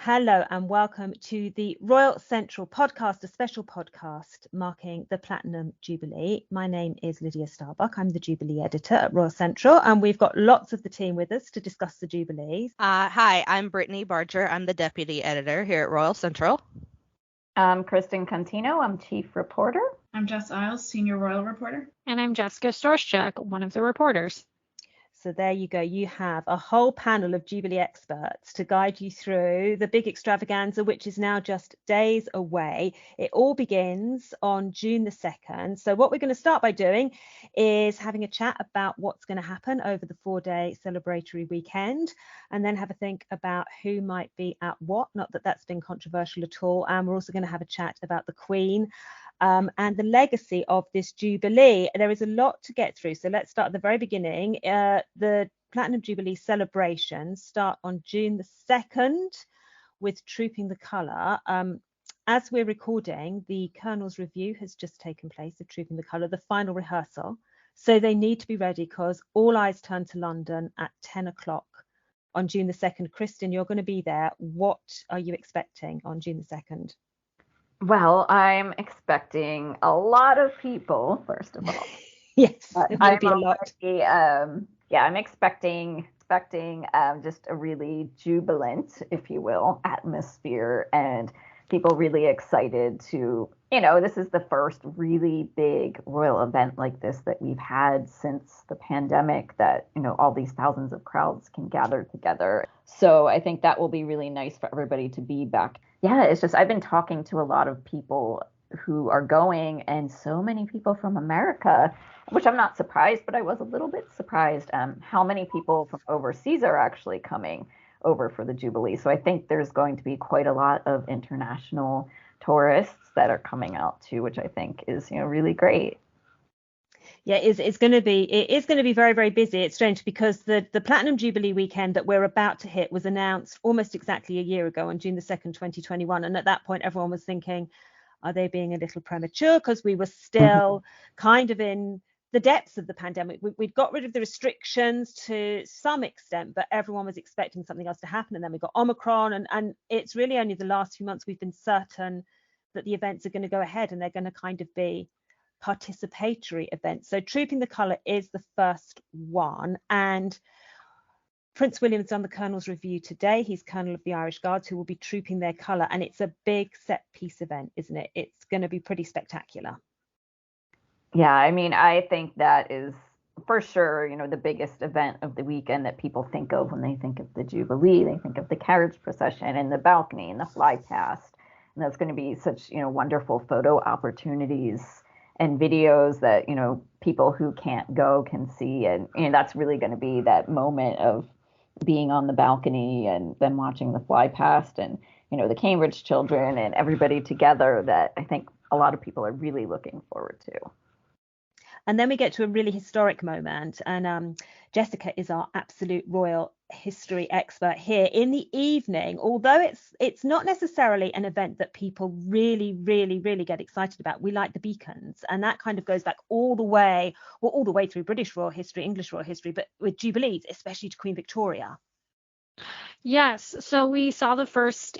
Hello and welcome to the Royal Central podcast, a special podcast marking the Platinum Jubilee. My name is Lydia Starbuck. I'm the Jubilee editor at Royal Central, and we've got lots of the team with us to discuss the Jubilees. Hi, I'm Brittani Barger. I'm the deputy editor here at Royal Central. I'm Kristin Contino. I'm chief reporter. I'm Jess, senior royal reporter. And I'm Jessica Storoschuk, one of the reporters. So there you go. You have a whole panel of Jubilee experts to guide you through the big extravaganza, which is now just days away. It all begins on June the 2nd. So what we're going to start by doing is having a chat about what's going to happen over the 4-day celebratory weekend, and then have a think about who might be at what. Not that that's been controversial at all. And we're also going to have a chat about the Queen and the legacy of this Jubilee. There is a lot to get through, so let's start at the very beginning. The Platinum Jubilee celebrations start on June the 2nd with Trooping the Colour. As we're recording, the Colonel's Review has just taken place of Trooping the Colour, the final rehearsal. So they need to be ready because all eyes turn to London at 10 o'clock on June the 2nd. Kristin, you're going to be there. What are you expecting on June the 2nd? Well, I'm expecting a lot of people, first of all. Yes, it will be a lot. I'm expecting just a really jubilant, if you will, atmosphere, and people really excited to, this is the first really big royal event like this that we've had since the pandemic, that, all these thousands of crowds can gather together. So I think that will be really nice for everybody to be back. Yeah, it's just, I've been talking to a lot of people who are going, and so many people from America, which I'm not surprised, but I was a little bit surprised how many people from overseas are actually coming over for the Jubilee. So I think there's going to be quite a lot of international tourists that are coming out too, which I think is, really great. Yeah, it's going to be very, very busy. It's strange because the Platinum Jubilee weekend that we're about to hit was announced almost exactly a year ago on June the 2nd, 2021. And at that point, everyone was thinking, are they being a little premature? Because we were still kind of in the depths of the pandemic. We'd got rid of the restrictions to some extent, but everyone was expecting something else to happen. And then we got Omicron. And it's really only the last few months we've been certain that the events are going to go ahead, and they're going to kind of be participatory events. So Trooping the Colour is the first one, and Prince William's done the Colonel's Review today. He's Colonel of the Irish Guards, who will be trooping their colour, and it's a big set piece event, isn't it? It's going to be pretty spectacular. Yeah, I mean, I think that is for sure, the biggest event of the weekend that people think of when they think of the Jubilee. They think of the carriage procession and the balcony and the fly past, and that's going to be such, wonderful photo opportunities and videos that, people who can't go can see. And, that's really going to be that moment of being on the balcony and then watching the fly past and, the Cambridge children and everybody together, that I think a lot of people are really looking forward to. And then we get to a really historic moment, and Jessica is our absolute royal history expert here. In the evening, although it's not necessarily an event that people really get excited about, we light the beacons, and that kind of goes back all the way through British royal history, English royal history, but with Jubilees, especially to Queen Victoria. Yes, so we saw the first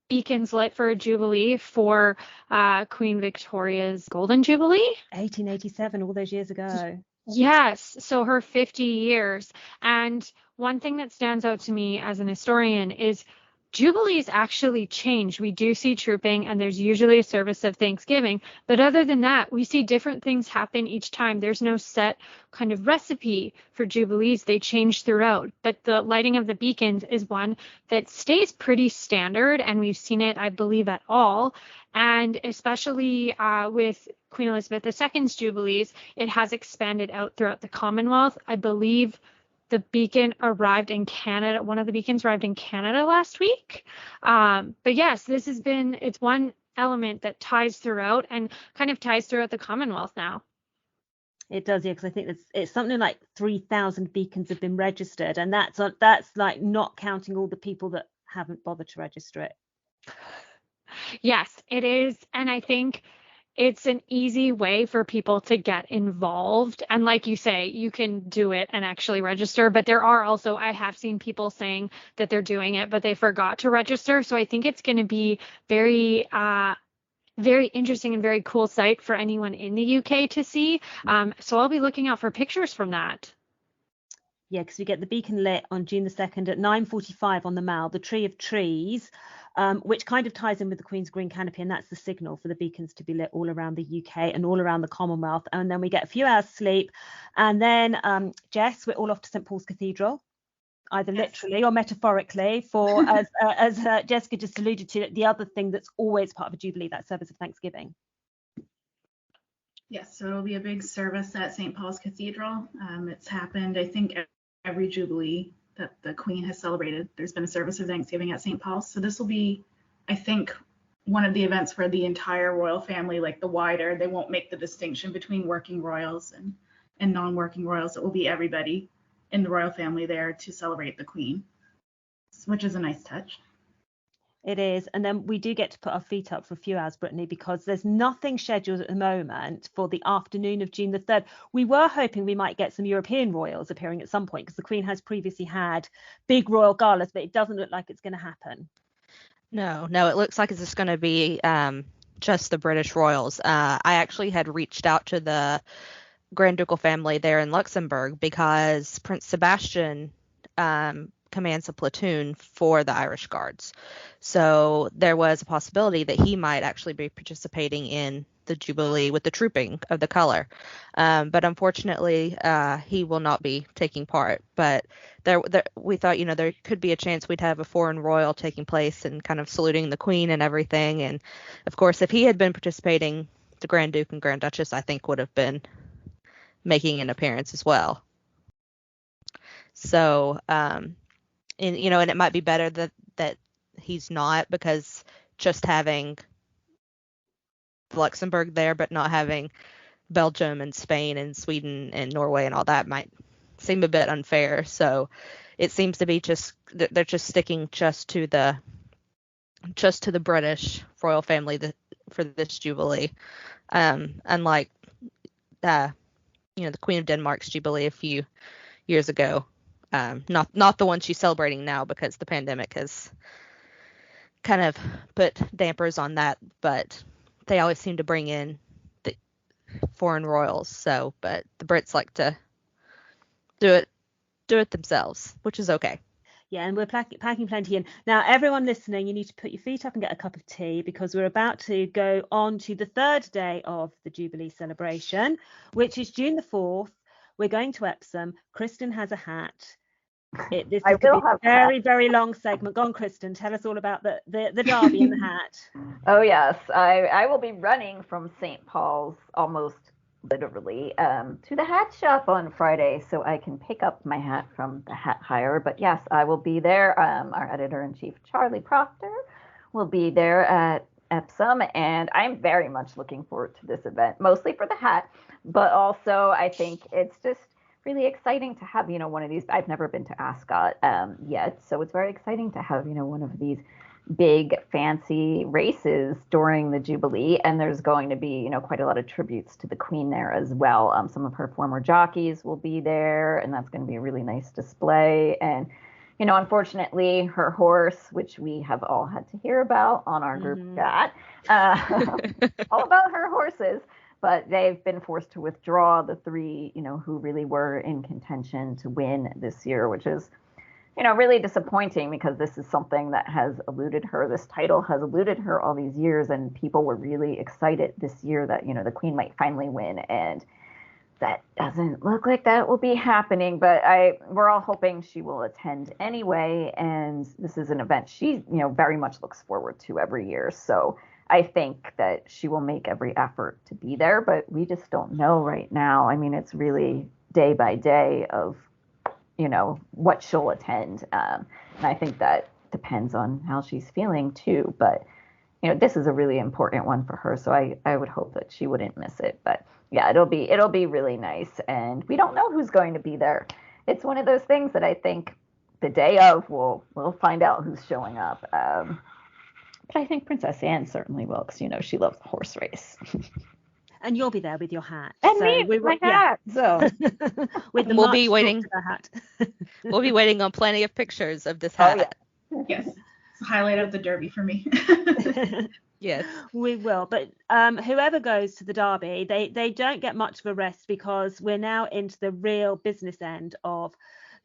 beacons lit for a Jubilee for Queen Victoria's Golden Jubilee. 1887, all those years ago. Yes, so her 50 years. And one thing that stands out to me as an historian is Jubilees actually change. We do see trooping, and there's usually a service of Thanksgiving. But other than that, we see different things happen each time. There's no set kind of recipe for Jubilees. They change throughout. But the lighting of the beacons is one that stays pretty standard, and we've seen it, I believe, at all. And especially with Queen Elizabeth II's Jubilees, it has expanded out throughout the Commonwealth. I believe the beacon arrived in Canada. One of the beacons arrived in Canada last week. But yes, it's one element that ties throughout and kind of ties throughout the Commonwealth now. It does, yeah, because I think it's something like 3,000 beacons have been registered, and that's like not counting all the people that haven't bothered to register it. Yes, it is. And I think it's an easy way for people to get involved. And like you say, you can do it and actually register. But there are also, I have seen people saying that they're doing it, but they forgot to register. So I think it's going to be very interesting and very cool sight for anyone in the UK to see. So I'll be looking out for pictures from that. Yeah, because we get the beacon lit on June the 2nd at 9:45 on the Mall, the Tree of Trees, which kind of ties in with the Queen's Green Canopy, and that's the signal for the beacons to be lit all around the UK and all around the Commonwealth. And then we get a few hours sleep, and then Jess, we're all off to St Paul's Cathedral, either literally or metaphorically, for as Jessica just alluded to, the other thing that's always part of a Jubilee, that service of Thanksgiving. Yes, so it'll be a big service at St. Paul's Cathedral. It's happened, I think, every Jubilee that the Queen has celebrated. There's been a service of Thanksgiving at St. Paul's. So this will be, I think, one of the events for the entire royal family, like the wider. They won't make the distinction between working royals and non-working royals. It will be everybody in the royal family there to celebrate the Queen, which is a nice touch. It is. And then we do get to put our feet up for a few hours, Brittany, because there's nothing scheduled at the moment for the afternoon of June the 3rd. We were hoping we might get some European royals appearing at some point, because the Queen has previously had big royal galas, but it doesn't look like it's going to happen. No, it looks like it's just going to be just the British royals. I actually had reached out to the Grand Ducal family there in Luxembourg because Prince Sebastian commands a platoon for the Irish Guards. So there was a possibility that he might actually be participating in the Jubilee with the trooping of the color. But unfortunately, he will not be taking part. But we thought, there could be a chance we'd have a foreign royal taking place and kind of saluting the Queen and everything. And of course, if he had been participating, the Grand Duke and Grand Duchess, I think, would have been making an appearance as well. So, and it might be better that he's not, because just having Luxembourg there, but not having Belgium and Spain and Sweden and Norway and all that might seem a bit unfair. So it seems to be they're just sticking just to the British royal family for this Jubilee. Unlike the Queen of Denmark's Jubilee a few years ago. Not the one she's celebrating now, because the pandemic has kind of put dampers on that, but they always seem to bring in the foreign royals. So, but the Brits like to do it themselves, which is okay. Yeah, and we're packing plenty in. Now, everyone listening, you need to put your feet up and get a cup of tea, because we're about to go on to the third day of the Jubilee celebration, which is June the 4th. We're going to Epsom. Kristin has a hat. This is going to be a very, very long segment. Go on, Kristin. Tell us all about the derby and the hat. Oh, yes. I will be running from St. Paul's almost literally to the hat shop on Friday, so I can pick up my hat from the hat hire. But yes, I will be there. Our editor-in-chief, Charlie Proctor, will be there at Epsom, and I'm very much looking forward to this event, mostly for the hat, but also I think it's just really exciting to have, one of these. I've never been to Ascot yet, so it's very exciting to have, one of these big fancy races during the Jubilee, and there's going to be, quite a lot of tributes to the Queen there as well. Some of her former jockeys will be there, and that's going to be a really nice display. And unfortunately, her horse, which we have all had to hear about on our group chat, all about her horses, but they've been forced to withdraw, the three, who really were in contention to win this year, which is, really disappointing, because this is something that has eluded her. This title has eluded her all these years, and people were really excited this year that, the Queen might finally win, and that doesn't look like that will be happening. But we're all hoping she will attend anyway, and this is an event she, very much looks forward to every year. So I think that she will make every effort to be there, but we just don't know right now. I mean, it's really day by day of, what she'll attend. And I think that depends on how she's feeling too. But, this is a really important one for her. So I would hope that she wouldn't miss it. But yeah, it'll be really nice. And we don't know who's going to be there. It's one of those things that I think the day of we'll find out who's showing up. But I think Princess Anne certainly will, because, she loves the horse race. And you'll be there with your hat. And me with my hat. So with the we'll be March waiting. Doctor hat. We'll be waiting on plenty of pictures of this hat. Oh, Yes. It's a highlight of the Derby for me. Yes. We will. But whoever goes to the Derby, they don't get much of a rest, because we're now into the real business end of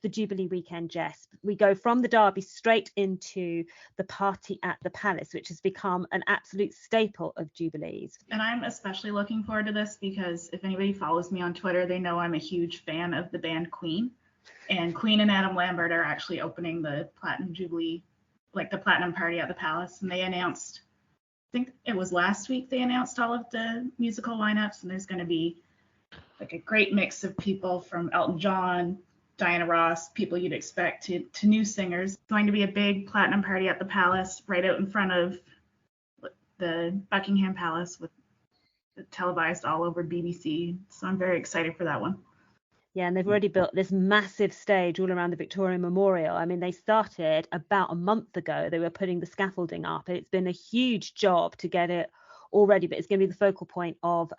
the Jubilee weekend, Jess. We go from the Derby straight into the party at the Palace, which has become an absolute staple of Jubilees. And I'm especially looking forward to this because if anybody follows me on Twitter, they know I'm a huge fan of the band Queen. And Queen and Adam Lambert are actually opening the Platinum Jubilee, like the Platinum Party at the Palace. And they announced, I think it was last week, they announced all of the musical lineups. And there's going to be like a great mix of people from Elton John, Diana Ross, people you'd expect, to new singers. It's going to be a big Platinum Party at the Palace, right out in front of the Buckingham Palace, with televised all over BBC. So I'm very excited for that one. Yeah, and they've already built this massive stage all around the Victoria Memorial. I mean, they started about a month ago. They were putting the scaffolding up. It's been a huge job to get it all ready, but it's going to be the focal point of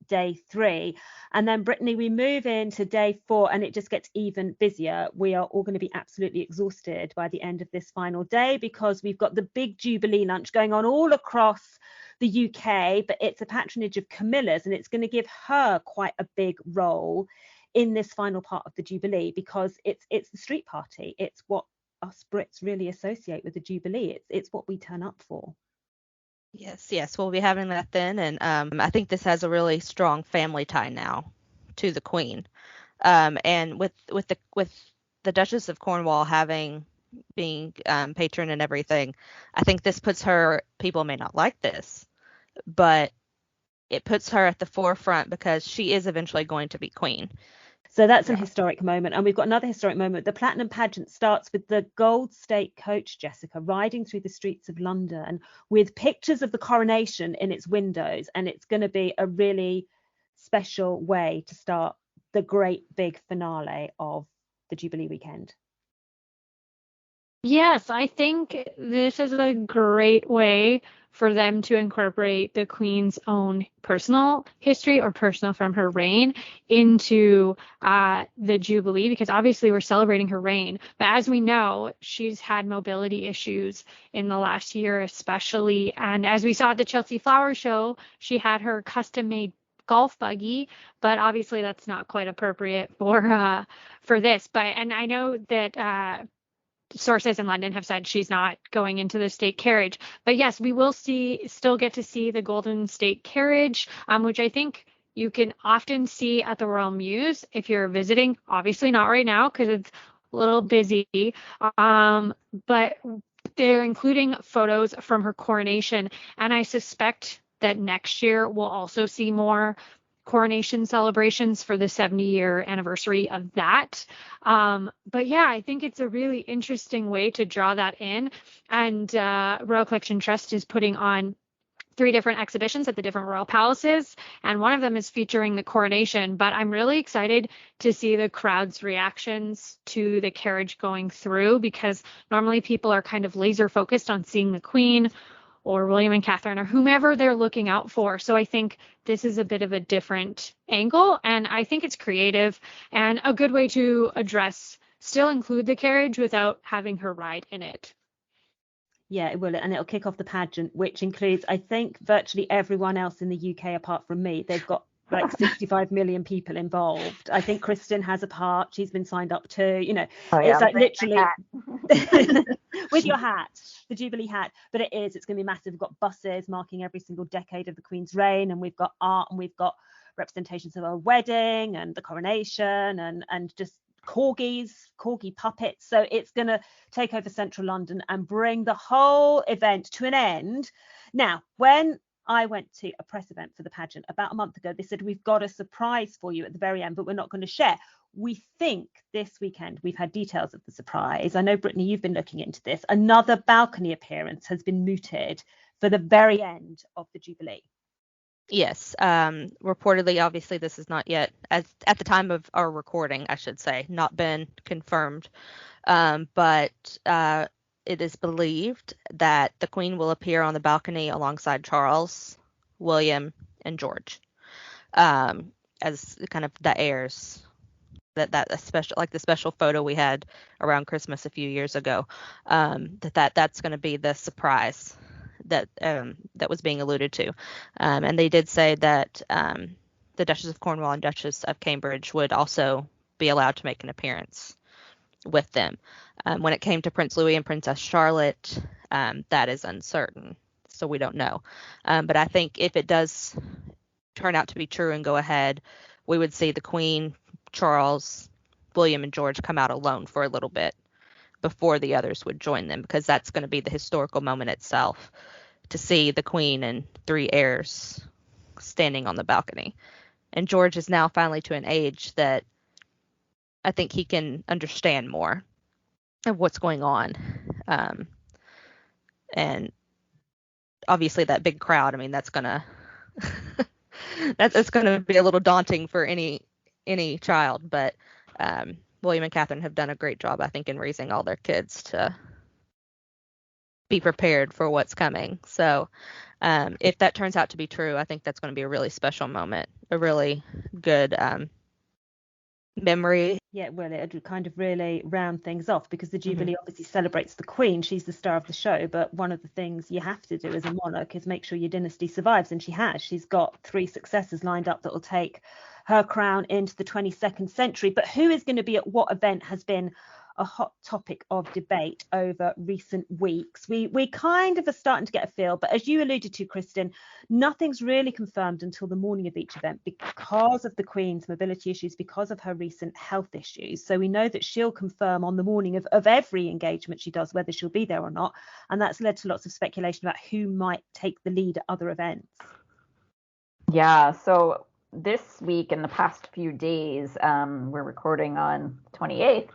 day 3. And then, Brittany, we move into day 4, and it just gets even busier. We are all going to be absolutely exhausted by the end of this final day, because we've got the big Jubilee lunch going on all across the UK, but it's a patronage of Camilla's, and it's going to give her quite a big role in this final part of the Jubilee, because it's the street party. It's what us Brits really associate with the Jubilee. It's what we turn up for. Yes, we'll be having that then, and I think this has a really strong family tie now to the Queen, and with the Duchess of Cornwall being patron and everything, I think this puts her. People may not like this, but it puts her at the forefront because she is eventually going to be Queen. So that's an historic moment. And we've got another historic moment. The Platinum pageant starts with the Gold State coach, Jessica, riding through the streets of London with pictures of the coronation in its windows. And it's going to be a really special way to start the great big finale of the Jubilee weekend. Yes, I think this is a great way for them to incorporate the Queen's own personal history, or personal from her reign, into the Jubilee, because obviously we're celebrating her reign. But as we know, she's had mobility issues in the last year especially. And as we saw at the Chelsea Flower Show, she had her custom-made golf buggy, but obviously that's not quite appropriate for this. And I know that sources in London have said she's not going into the state carriage. But yes, we will still get to see the Golden State Carriage, which I think you can often see at the Royal Mews if you're visiting. Obviously not right now because it's a little busy. But they're including photos from her coronation. And I suspect that next year we'll also see more coronation celebrations for the 70-year anniversary of that. But yeah, I think it's a really interesting way to draw that in. And Royal Collection Trust is putting on 3 different exhibitions at the different royal palaces, and one of them is featuring the coronation. But I'm really excited to see the crowd's reactions to the carriage going through, because normally people are kind of laser focused on seeing the Queen or William and Catherine or whomever they're looking out for. So I think this is a bit of a different angle, and I think it's creative and a good way to still include the carriage without having her ride in it. Yeah, it will. And it'll kick off the pageant, which includes, I think, virtually everyone else in the UK apart from me. They've got like 65 million people involved. I think Kristin has a part. She's been signed up too. It's like literally with your hat, the Jubilee hat. But it's going to be massive. We've got buses marking every single decade of the Queen's reign, and we've got art, and we've got representations of her wedding and the coronation, and just corgi puppets. So it's going to take over central London and bring the whole event to an end. Now, when I went to a press event for the pageant about a month ago, they said, we've got a surprise for you at the very end, but we're not going to share. We think this weekend we've had details of the surprise. I know, Brittany, you've been looking into this. Another balcony appearance has been mooted for the very end of the Jubilee. Yes, reportedly, obviously, this is not yet, at the time of our recording, I should say, not been confirmed. But it is believed that the Queen will appear on the balcony alongside Charles, William, and George, as kind of the heirs. That special, like the special photo we had around Christmas a few years ago, that's going to be the surprise that was being alluded to, and they did say that the Duchess of Cornwall and Duchess of Cambridge would also be allowed to make an appearance with them. When it came to Prince Louis and Princess Charlotte, that is uncertain, so we don't know. But I think if it does turn out to be true and go ahead, we would see the Queen, Charles, William, and George come out alone for a little bit before the others would join them, because that's going to be the historical moment itself, to see the Queen and 3 heirs standing on the balcony. And George is now finally to an age that I think he can understand more of what's going on. And obviously that big crowd, I mean, that's gonna that's gonna be a little daunting for any child, but William and Catherine have done a great job, I think, in raising all their kids to be prepared for what's coming. So if that turns out to be true, I think that's going to be a really special moment, a really good memory. Yeah, well, it would kind of really round things off, because the Jubilee obviously celebrates the Queen. She's the star of the show, but one of the things you have to do as a monarch is make sure your dynasty survives, and she has. She's got 3 successors lined up that will take her crown into the 22nd century. But who is going to be at what event has been a hot topic of debate over recent weeks. We kind of are starting to get a feel, but as you alluded to, Kristin, nothing's really confirmed until the morning of each event because of the Queen's mobility issues, because of her recent health issues. So we know that she'll confirm on the morning of every engagement she does whether she'll be there or not, and that's led to lots of speculation about who might take the lead at other events. Yeah, so this week, in the past few days, we're recording on 28th,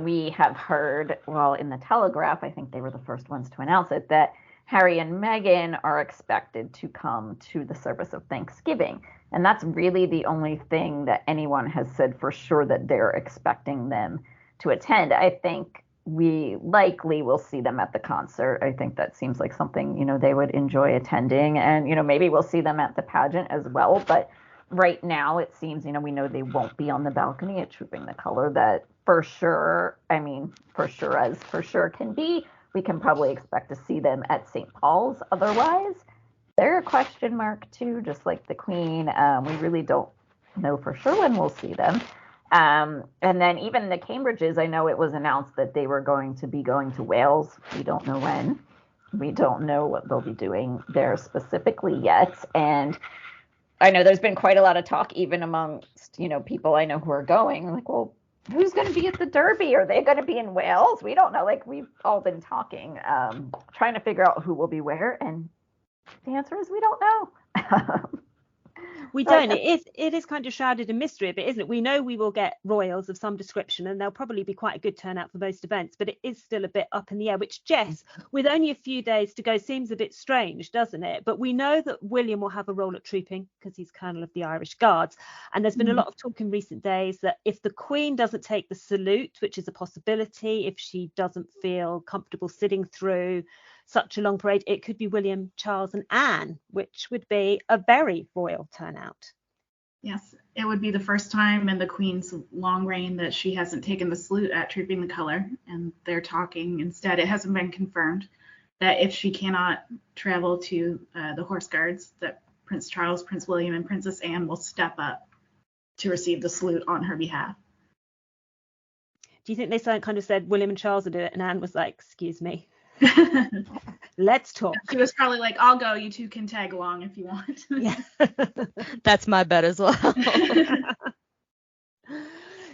we have heard, well, in the Telegraph, I think they were the first ones to announce it, that Harry and Meghan are expected to come to the service of Thanksgiving. And that's really the only thing that anyone has said for sure that they're expecting them to attend. I think we likely will see them at the concert. I think that seems like something, they would enjoy attending. And, maybe we'll see them at the pageant as well. But right now, it seems, we know they won't be on the balcony at Trooping the Color. That for sure, for sure can be. We can probably expect to see them at St. Paul's. Otherwise, they're a question mark too, just like the Queen. We really don't know for sure when we'll see them. And then even the Cambridges, I know it was announced that they were going to be going to Wales. We don't know when. We don't know what they'll be doing there specifically yet. And I know there's been quite a lot of talk even amongst, people I know who are going. Like, well, who's going to be at the Derby? Are they going to be in Wales? We don't know. Like, we've all been talking, trying to figure out who will be where. And the answer is we don't know. We don't. It is kind of shrouded in mystery a bit, isn't it? We know we will get royals of some description, and there'll probably be quite a good turnout for most events, but it is still a bit up in the air, which, Jess, with only a few days to go, seems a bit strange, doesn't it? But we know that William will have a role at trooping because he's Colonel of the Irish Guards. And there's been a lot of talk in recent days that if the Queen doesn't take the salute, which is a possibility, if she doesn't feel comfortable sitting through such a long parade, it could be William, Charles and Anne, which would be a very royal turnout. Yes, it would be the first time in the Queen's long reign that she hasn't taken the salute at Trooping the Color, and they're talking instead. It hasn't been confirmed that if she cannot travel to the Horse Guards, that Prince Charles, Prince William and Princess Anne will step up to receive the salute on her behalf. Do you think they kind of said William and Charles would do it, and Anne was like, excuse me? Let's talk. She was probably like, I'll go, you two can tag along if you want. Yeah. That's my bet as well.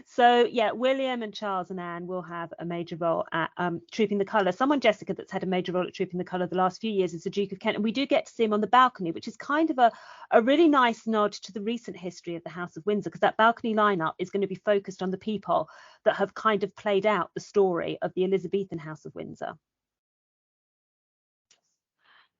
So yeah, William and Charles and Anne will have a major role at Trooping the Colour. Someone, Jessica, that's had a major role at Trooping the Colour the last few years is the Duke of Kent, and we do get to see him on the balcony, which is kind of a really nice nod to the recent history of the House of Windsor, because that balcony lineup is going to be focused on the people that have kind of played out the story of the Elizabethan House of Windsor.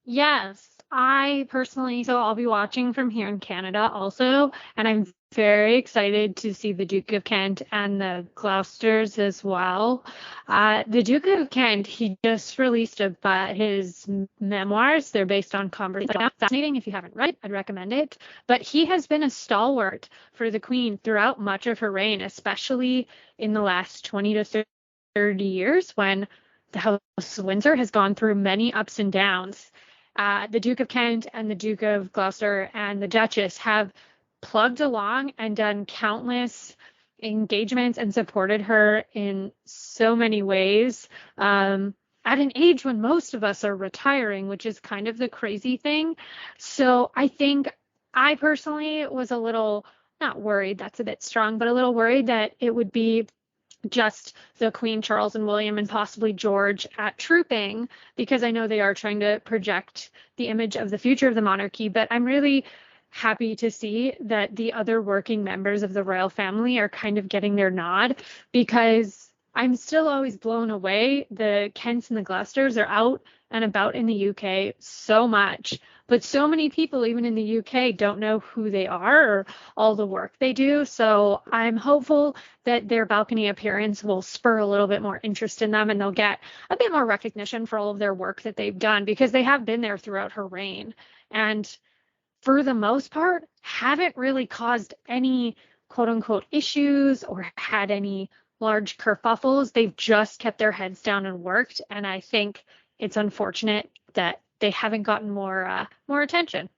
Yes, I personally, so I'll be watching from here in Canada also, and I'm very excited to see the Duke of Kent and the Gloucesters as well. The Duke of Kent, he just released his memoirs. They're based on conversation. Fascinating. If you haven't read it, I'd recommend it. But he has been a stalwart for the Queen throughout much of her reign, especially in the last 20 to 30 years when the House of Windsor has gone through many ups and downs. The Duke of Kent and the Duke of Gloucester and the Duchess have plugged along and done countless engagements and supported her in so many ways at an age when most of us are retiring, which is kind of the crazy thing. So I think I personally was a little, not worried, that's a bit strong, but a little worried that it would be just the Queen, Charles and William, and possibly George at trooping, because I know they are trying to project the image of the future of the monarchy. But I'm really happy to see that the other working members of the royal family are kind of getting their nod, because I'm still always blown away. The Kents and the Gloucesters are out and about in the UK so much, but so many people, even in the UK, don't know who they are or all the work they do. So I'm hopeful that their balcony appearance will spur a little bit more interest in them, and they'll get a bit more recognition for all of their work that they've done, because they have been there throughout her reign. And for the most part, haven't really caused any quote unquote issues or had any large kerfuffles. They've just kept their heads down and worked. And I think it's unfortunate that they haven't gotten more attention.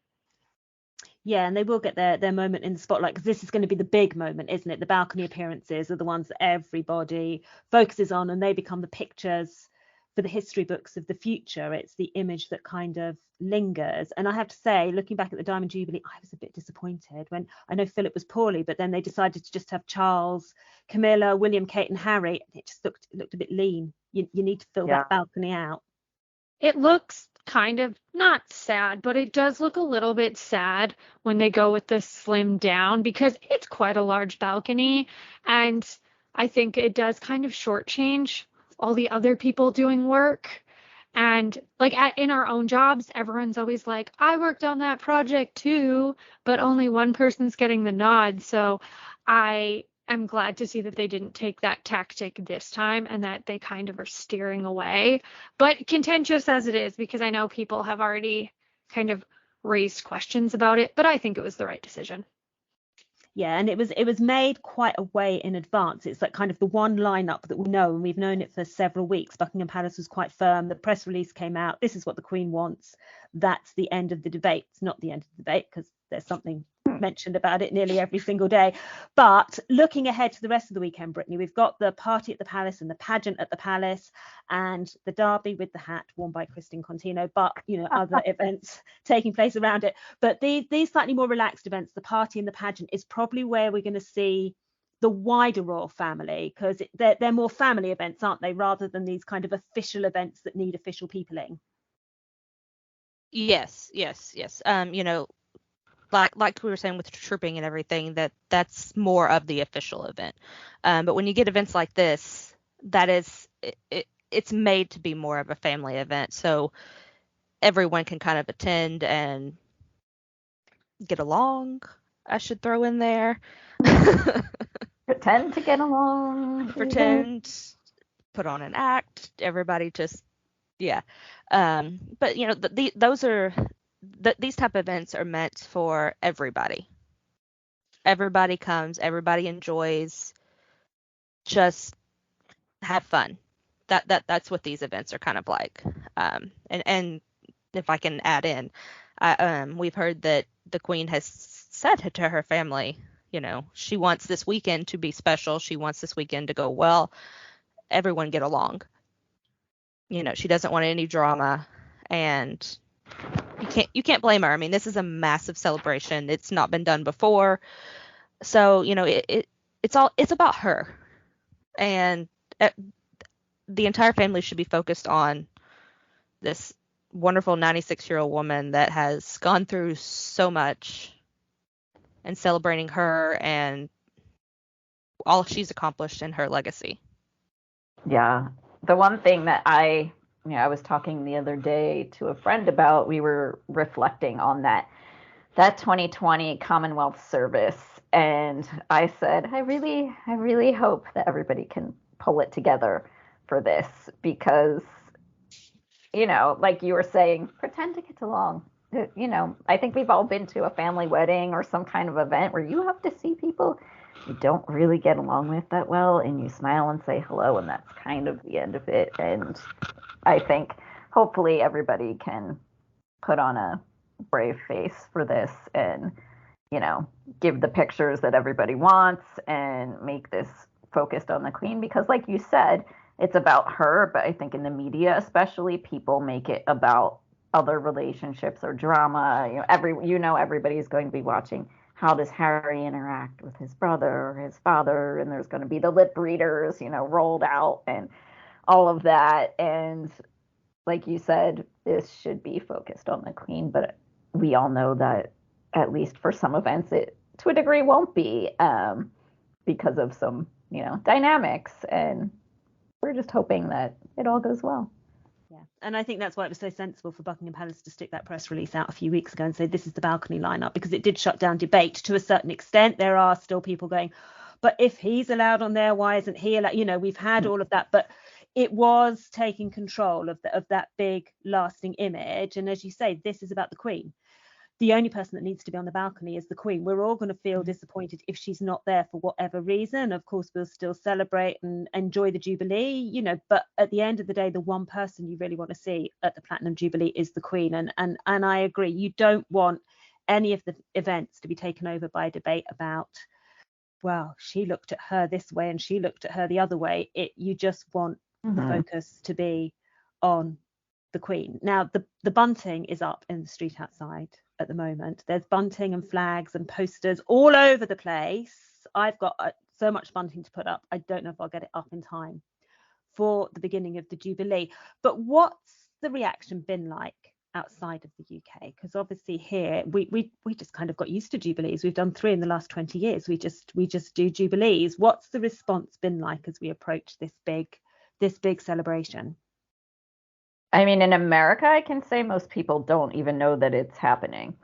Yeah, and they will get their moment in the spotlight, because this is going to be the big moment, isn't it? The balcony appearances are the ones that everybody focuses on, and they become the pictures for the history books of the future. It's the image that kind of lingers. And I have to say, looking back at the Diamond Jubilee, I was a bit disappointed when I know Philip was poorly, but then they decided to just have Charles, Camilla, William, Kate and Harry. It just looked a bit lean. You need to fill that balcony out. It looks kind of not sad, but it does look a little bit sad when they go with the slim down, because it's quite a large balcony. And I think it does kind of shortchange all the other people doing work. And like in our own jobs, everyone's always like, I worked on that project too, but only one person's getting the nod. So I am glad to see that they didn't take that tactic this time, and that they kind of are steering away. But contentious as it is, because I know people have already kind of raised questions about it, but I think it was the right decision. Yeah, and it was made quite a way in advance. It's like kind of the one lineup that we know, and we've known it for several weeks. Buckingham Palace was quite firm. The press release came out. This is what the Queen wants. That's the end of the debate. It's not the end of the debate, because there's something mentioned about it nearly every single day. But looking ahead to the rest of the weekend, Brittany, we've got the party at the palace and the pageant at the palace and the derby with the hat worn by Kristin Contino, but other events taking place around it. But these slightly more relaxed events, the party and the pageant, is probably where we're going to see the wider royal family, because they're more family events, aren't they, rather than these kind of official events that need official peopling. Yes. Like we were saying with trooping and everything, that's more of the official event. But when you get events like this, that is it's made to be more of a family event, so everyone can kind of attend and get along. I should throw in there. Pretend to get along. Put on an act. Everybody just, yeah. But these type of events are meant for everybody. Everybody comes, everybody enjoys, just have fun. That's what these events are kind of like. And if I can add in, we've heard that the Queen has said to her family, she wants this weekend to be special. She wants this weekend to go well. Everyone get along. She doesn't want any drama, and you can't blame her. I mean, this is a massive celebration. It's not been done before. So, it's about her, and the entire family should be focused on this wonderful 96-year-old woman that has gone through so much, and celebrating her and all she's accomplished in her legacy. Yeah. The one thing that I was talking the other day to a friend about, we were reflecting on that that 2020 Commonwealth service. And I said, I really hope that everybody can pull it together for this because, like you were saying, pretend to get along. I think we've all been to a family wedding or some kind of event where you have to see people you don't really get along with that well, and you smile and say hello, and that's kind of the end of it. And I think hopefully everybody can put on a brave face for this and, give the pictures that everybody wants and make this focused on the Queen because, like you said, it's about her, but I think in the media especially, people make it about other relationships or drama. Everybody's going to be watching how does Harry interact with his brother or his father, and there's going to be the lip readers, rolled out and all of that. And like you said, this should be focused on the Queen, but we all know that at least for some events, it to a degree won't be because of some, dynamics. And we're just hoping that it all goes well. Yeah, and I think that's why it was so sensible for Buckingham Palace to stick that press release out a few weeks ago and say this is the balcony lineup, because it did shut down debate to a certain extent. There are still people going, but if he's allowed on there, why isn't he allowed? We've had all of that, but it was taking control of that big lasting image. And as you say, this is about the Queen. The only person that needs to be on the balcony is the Queen. We're all going to feel disappointed if she's not there for whatever reason. Of course, we'll still celebrate and enjoy the Jubilee, but at the end of the day, the one person you really want to see at the Platinum Jubilee is the Queen. And I agree, you don't want any of the events to be taken over by a debate about, well, she looked at her this way and she looked at her the other way. You just want the focus to be on the Queen. Now, the bunting is up in the street outside at the moment. There's bunting and flags and posters all over the place. I've got so much bunting to put up. I don't know if I'll get it up in time for the beginning of the Jubilee. But what's the reaction been like outside of the UK? Because obviously here we just kind of got used to Jubilees. We've done 3 in the last 20 years. We just do Jubilees. What's the response been like as we approach this big celebration? I mean, in America, I can say most people don't even know that it's happening.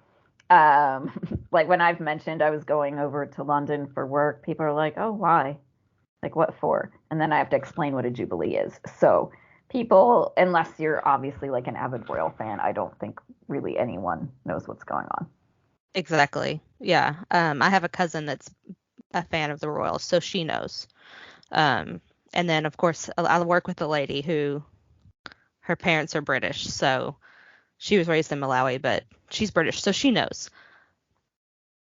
Like when I've mentioned I was going over to London for work, people are like, oh, why? Like, what for? And then I have to explain what a Jubilee is. So people, unless you're obviously like an avid royal fan, I don't think really anyone knows what's going on. Exactly. Yeah. I have a cousin that's a fan of the royals, so she knows. And then, of course, I work with a lady who her parents are British, so she was raised in Malawi, but she's British, so she knows.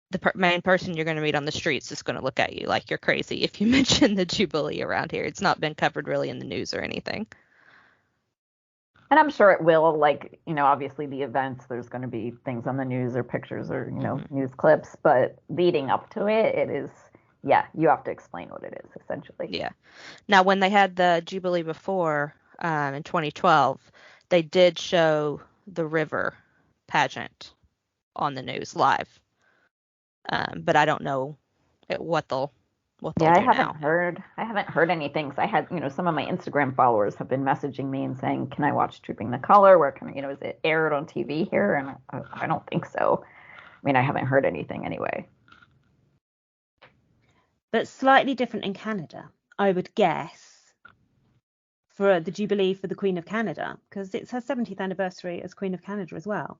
The main person you're going to meet on the streets is going to look at you like you're crazy if you mention the Jubilee around here. It's not been covered really in the news or anything. And I'm sure it will, like, obviously the events, there's going to be things on the news or pictures or, news clips, but leading up to it, it is, yeah, you have to explain what it is, essentially. Yeah. Now, when they had the Jubilee before, in 2012, they did show the river pageant on the news live. But I don't know what they'll do I now. haven't heard anything. Because I had, some of my Instagram followers have been messaging me and saying, can I watch Trooping the Color? Where can I, is it aired on TV here? And I don't think so. I mean, I haven't heard anything anyway. But slightly different in Canada, I would guess, for the Jubilee for the Queen of Canada, because it's her 70th anniversary as Queen of Canada as well.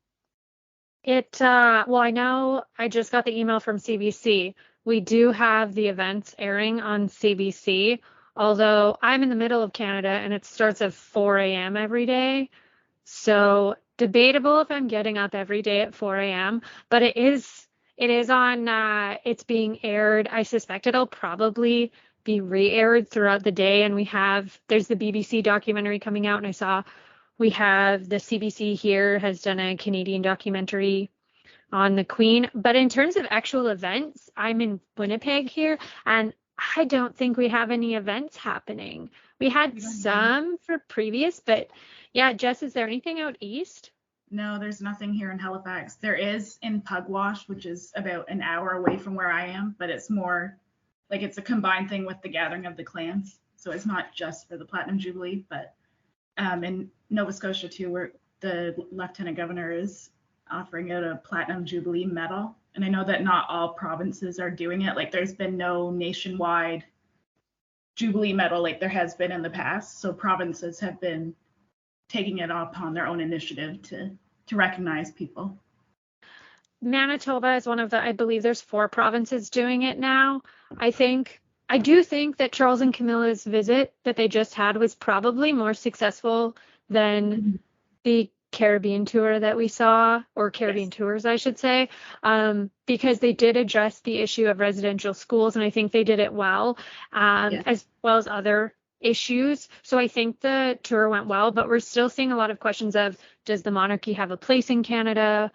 Well, I know I just got the email from CBC. We do have the events airing on CBC, although I'm in the middle of Canada and it starts at 4 a.m. every day. So debatable if I'm getting up every day at 4 a.m., but it is on, it's being aired. I suspect it'll probably be re-aired throughout the day. And there's the BBC documentary coming out, and I saw we have the CBC here has done a Canadian documentary on the Queen. But in terms of actual events, I'm in Winnipeg here, and I don't think we have any events happening. We had some for previous, but yeah, Jess, is there anything out east? No, there's nothing here in Halifax. There is in Pugwash, which is about an hour away from where I am, but it's more like it's a combined thing with the Gathering of the Clans. So it's not just for the Platinum Jubilee, but in Nova Scotia too, where the Lieutenant Governor is offering out a Platinum Jubilee medal. And I know that not all provinces are doing it. Like there's been no nationwide Jubilee medal like there has been in the past. So provinces have been taking it upon their own initiative to recognize people. Manitoba is one of the, I believe there's 4 provinces doing it now. I do think that Charles and Camilla's visit that they just had was probably more successful than the Caribbean tour that we saw, or Caribbean tours, I should say, because they did address the issue of residential schools, and I think they did it well, as well as other issues. So I think the tour went well, but we're still seeing a lot of questions of, does the monarchy have a place in Canada?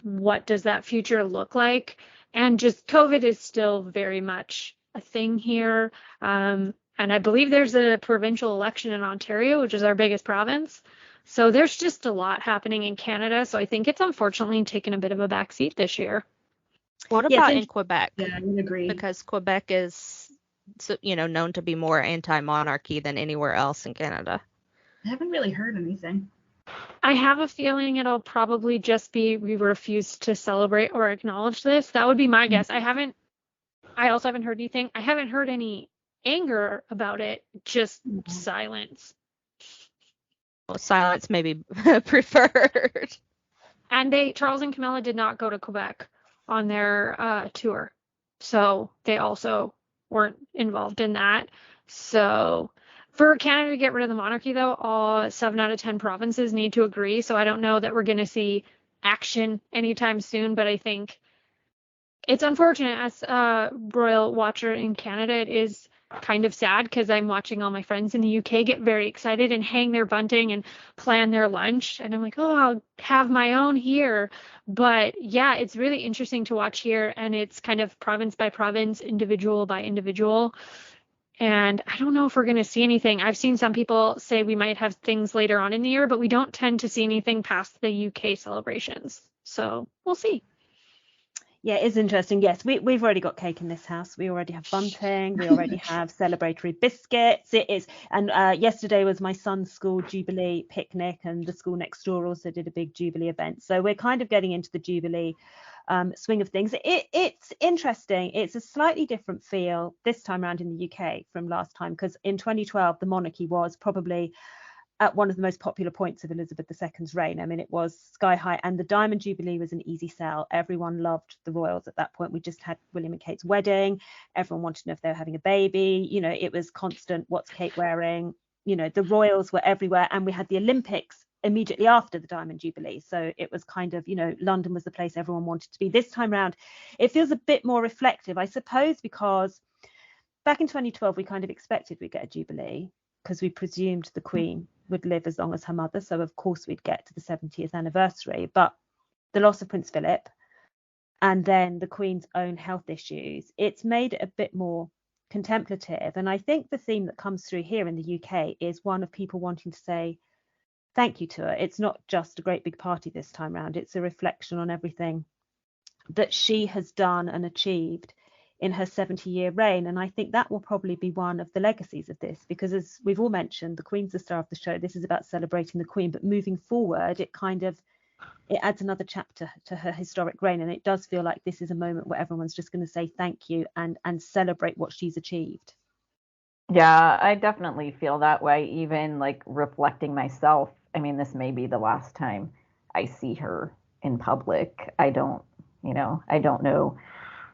What does that future look like? And just COVID is still very much a thing here. And I believe there's a provincial election in Ontario, which is our biggest province. So there's just a lot happening in Canada. So I think it's unfortunately taken a bit of a backseat this year. What about in Quebec? Yeah, I would agree. Because Quebec is, known to be more anti-monarchy than anywhere else in Canada. I haven't really heard anything. I have a feeling it'll probably just be we refuse to celebrate or acknowledge this. That would be my guess. I also haven't heard anything. I haven't heard any anger about it, just silence. Well, silence may be preferred. And Charles and Camilla did not go to Quebec on their tour. So they also weren't involved in that. So for Canada to get rid of the monarchy, though, all 7 out of 10 provinces need to agree. So I don't know that we're going to see action anytime soon, but I think it's unfortunate. As a royal watcher in Canada, it is kind of sad because I'm watching all my friends in the UK get very excited and hang their bunting and plan their lunch. And I'm like, oh, I'll have my own here. But yeah, it's really interesting to watch here. And it's kind of province by province, individual by individual. And I don't know if we're going to see anything. I've seen some people say we might have things later on in the year, but we don't tend to see anything past the UK celebrations. So we'll see. Yeah, it's interesting. Yes, we've already got cake in this house. We already have bunting. We already have celebratory biscuits. It is. And yesterday was my son's school Jubilee picnic, and the school next door also did a big Jubilee event. So we're kind of getting into the Jubilee swing of things. It's interesting. It's a slightly different feel this time around in the UK from last time, because in 2012, the monarchy was probably at one of the most popular points of Elizabeth II's reign. I mean, it was sky high, and the Diamond Jubilee was an easy sell. Everyone loved the royals at that point. We just had William and Kate's wedding. Everyone wanted to know if they were having a baby. It was constant, what's Kate wearing? The royals were everywhere, and we had the Olympics immediately after the Diamond Jubilee. So it was kind of, London was the place everyone wanted to be. This time round, it feels a bit more reflective, I suppose, because back in 2012, we kind of expected we'd get a Jubilee because we presumed the Queen would live as long as her mother. So of course we'd get to the 70th anniversary. But the loss of Prince Philip and then the Queen's own health issues, it's made it a bit more contemplative. And I think the theme that comes through here in the UK is one of people wanting to say thank you to her. It's not just a great big party this time round. It's a reflection on everything that she has done and achieved in her 70-year reign. And I think that will probably be one of the legacies of this, because as we've all mentioned, the Queen's the star of the show. This is about celebrating the Queen, but moving forward, it adds another chapter to her historic reign. And it does feel like this is a moment where everyone's just going to say thank you and celebrate what she's achieved. Yeah, I definitely feel that way, even like reflecting myself. I mean, this may be the last time I see her in public. I don't know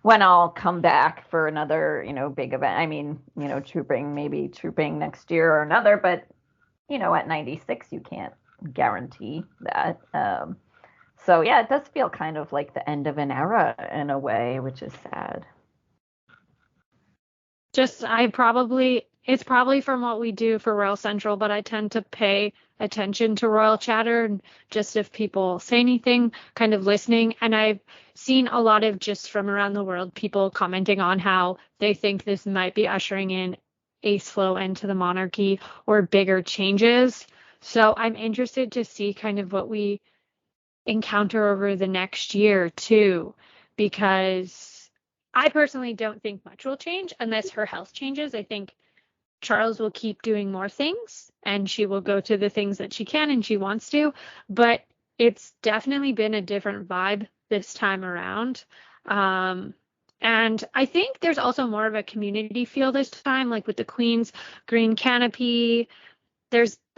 when I'll come back for another, big event. I mean, trooping next year or another, but, at 96, you can't guarantee that. So yeah, it does feel kind of like the end of an era in a way, which is sad. It's probably from what we do for Royal Central, but I tend to pay attention to Royal Chatter and just if people say anything, kind of listening. And I've seen a lot of just from around the world, people commenting on how they think this might be ushering in a slow end to the monarchy or bigger changes. So I'm interested to see kind of what we encounter over the next year too, because I personally don't think much will change unless her health changes. I think Charles will keep doing more things and she will go to the things that she can and she wants to. But it's definitely been a different vibe this time around. And I think there's also more of a community feel this time, like with the Queen's green canopy.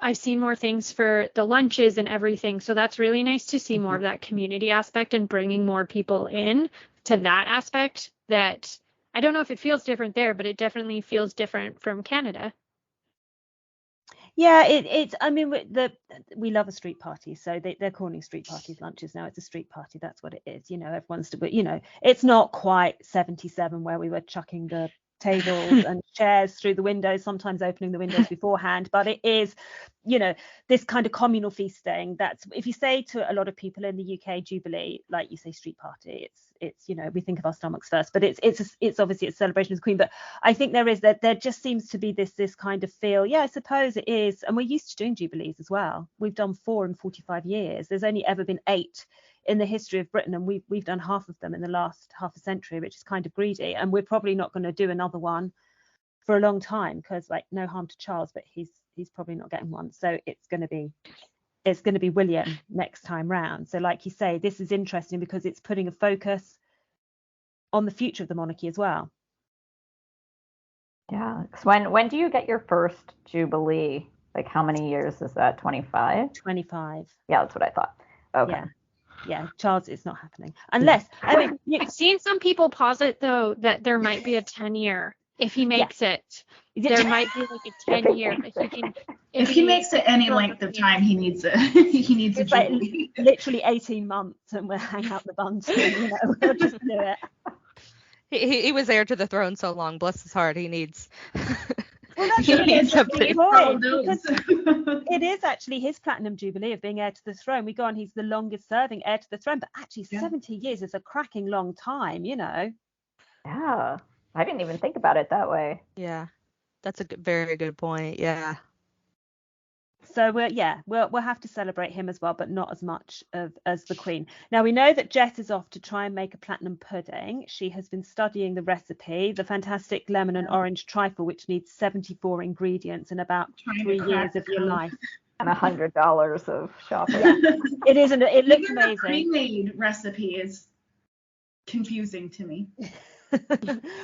I've seen more things for the lunches and everything. So that's really nice to see more of that community aspect and bringing more people in to that aspect. That I don't know if it feels different there, but it definitely feels different from Canada. Yeah, it's. I mean, we love a street party, so they're calling street parties lunches now. It's a street party. That's what it is. Everyone's to. It's not quite 77 where we were chucking the tables and chairs through the windows, sometimes opening the windows beforehand. But it is, this kind of communal feasting. That's, if you say to a lot of people in the UK Jubilee, like you say street party, it's we think of our stomachs first, but it's obviously a celebration of the Queen. But I think there just seems to be this kind of feel. Yeah, I suppose it is, and we're used to doing Jubilees as well. We've done 4 in 45 years. There's only ever been 8 in the history of Britain, and we've done half of them in the last half a century, which is kind of greedy. And we're probably not going to do another one for a long time, because, like, no harm to Charles, but he's probably not getting one. So it's going to be William next time round. So, like you say, this is interesting because it's putting a focus on the future of the monarchy as well. Yeah. When do you get your first Jubilee? Like, how many years is that? 25? 25. Yeah, that's what I thought. Okay. Yeah, Charles, it's not happening. Unless, I mean, I've seen some people posit, though, that there might be a 10-year. If he makes it, there might be like a 10-year. If he makes it any length of time, he needs it. He needs a Jubilee. Like literally 18 months, and we'll hang out the buns. We'll just do it. He was heir to the throne so long, bless his heart. He needs. Well, that's it is actually his Platinum Jubilee of being heir to the throne. We go on, he's the longest serving heir to the throne, but actually 70 years is a cracking long time, Yeah, I didn't even think about it that way. Yeah, that's a very good point. Yeah. So we'll have to celebrate him as well, but not as much as the Queen. Now, we know that Jess is off to try and make a platinum pudding. She has been studying the recipe, the fantastic lemon and orange trifle, which needs 74 ingredients and about 3 years of your life. And $100 of shopping. Yeah, it isn't. It looks Even amazing. The pre-made recipe is confusing to me. So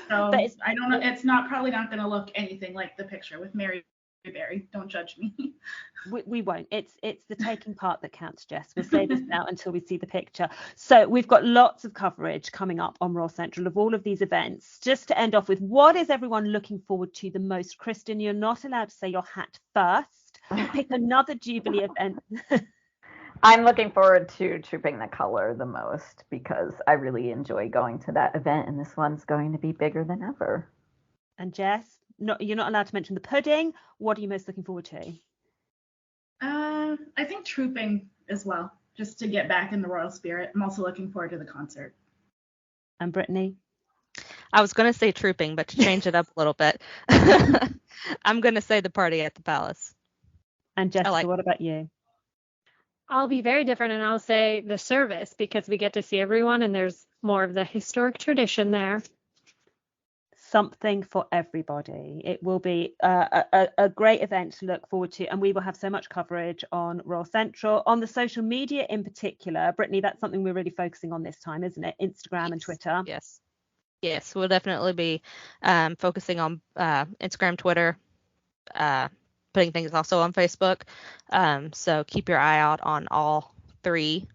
I don't know. It's probably not going to look anything like the picture with Mary Berry. Don't judge me. We won't. It's the taking part that counts, Jess. We'll say this now until we see the picture. So we've got lots of coverage coming up on Royal Central of all of these events. Just to end off with, what is everyone looking forward to the most? Kristin, you're not allowed to say your hat first. Pick another Jubilee event. I'm looking forward to Trooping the Color the most, because I really enjoy going to that event, and this one's going to be bigger than ever. And Jess, you're not allowed to mention the pudding. What are you most looking forward to? I think Trooping as well, just to get back in the royal spirit. I'm also looking forward to the concert. And Brittani? I was going to say Trooping, but to change it up a little bit, I'm going to say the party at the palace. And Jessica, what about you? I'll be very different, and I'll say the service, because we get to see everyone and there's more of the historic tradition there. Something for everybody. It will be a great event to look forward to, and we will have so much coverage on Royal Central, on the social media in particular. Brittani, that's something we're really focusing on this time, isn't it? Instagram and Twitter. Yes, we'll definitely be focusing on Instagram, Twitter, putting things also on Facebook. So keep your eye out on all 3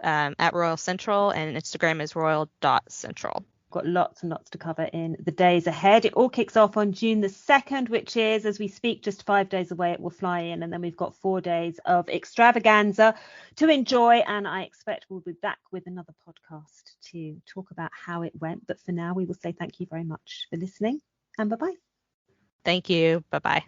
at Royal Central, and Instagram is royal.central. Got lots and lots to cover in the days ahead. It all kicks off on June the 2nd, which is, as we speak, just 5 days away. It will fly in, and then we've got 4 days of extravaganza to enjoy, and I expect we'll be back with another podcast to talk about how it went. But for now, we will say thank you very much for listening, and bye-bye. Thank you. Bye-bye.